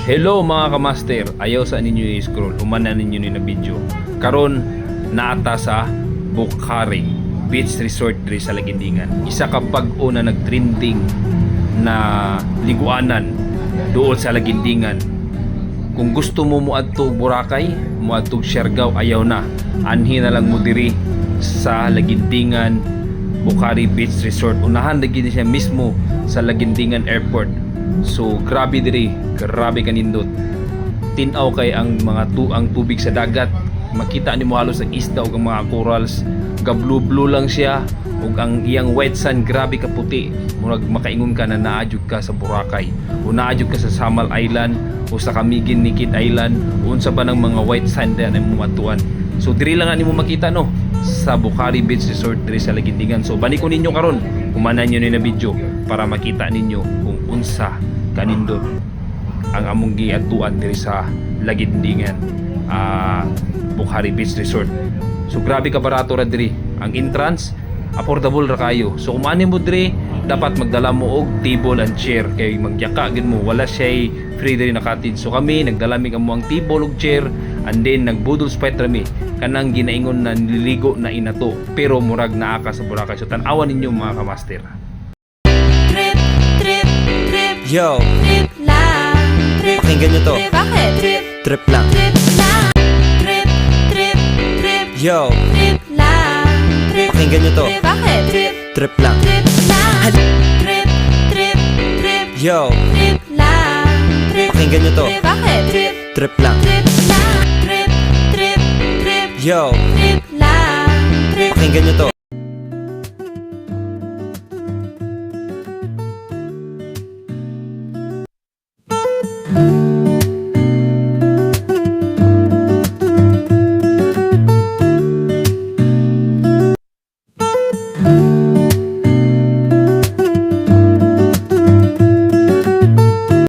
Hello mga kamaster, ayaw sa ninyo i-scroll, humana ninyo ni na video. Karon naata sa Bukhari Beach Resort diri sa Lagindingan. Isa ka bag-o na nagtrending na liguanan doon sa Lagindingan. Kung gusto mo muadto Boracay, muadto Siargao, ayaw na. Anhi na lang mo diri sa Lagindingan Bukhari Beach Resort. Unahan lagi siya mismo sa Lagindingan Airport. So grabe diri, grabe kanindot. Tinaw kay ang ang tubig sa dagat. Makita nimo halos ang isda ug ang mga corals. Ga blue lang siya ug ang iyang white sand grabe ka puti. Murag makaingon ka na naadjud ka sa Boracay. O naadjud ka sa Samal Island o sa Camiguin Nikit Island. Unsa ba ng mga white sand na mo matuan. So diri lang nimo makita no sa Bukhari Beach Resort diri sa Lagindingan. So balik ko ninyo karon, kumanan niyo ni na video para makita ninyo kung unsa kanindot ang among giadtuan diri sa Lagindingan Bukhari Beach Resort. So grabe ka barato ra diri. Ang entrance affordable ra kayo. So kung ani mo diri, dapat magdala mo og table and chair kay magyaka gid mo, wala siya free diri na cottage. So kami nagdala mi kamo ang table ug chair and then nagbudol spite rami kanang ginaingon na nililigo na inato pero murag naa ka sa Boracay. So tan-awan ninyo mga kamaster. Trip, trip, trip. Yo, Trip lang. Trip. pakinggan nyo to. Trip. Bakit? Trip. Trip lang. Trip lang. Trip, trip, trip. Yo, Trip lang. Trip. pakinggan nyo to. Trip. Bakit? Trip. Trip lang. Trip lang. Trip, trip, trip. Yo, Trip lang. Trip. pakinggan nyo to. Trip. Bakit? Trip. Trip lang. Trip lang. Trip, trip, trip. Yo, Trip lang. Trip. pakinggan nyo to.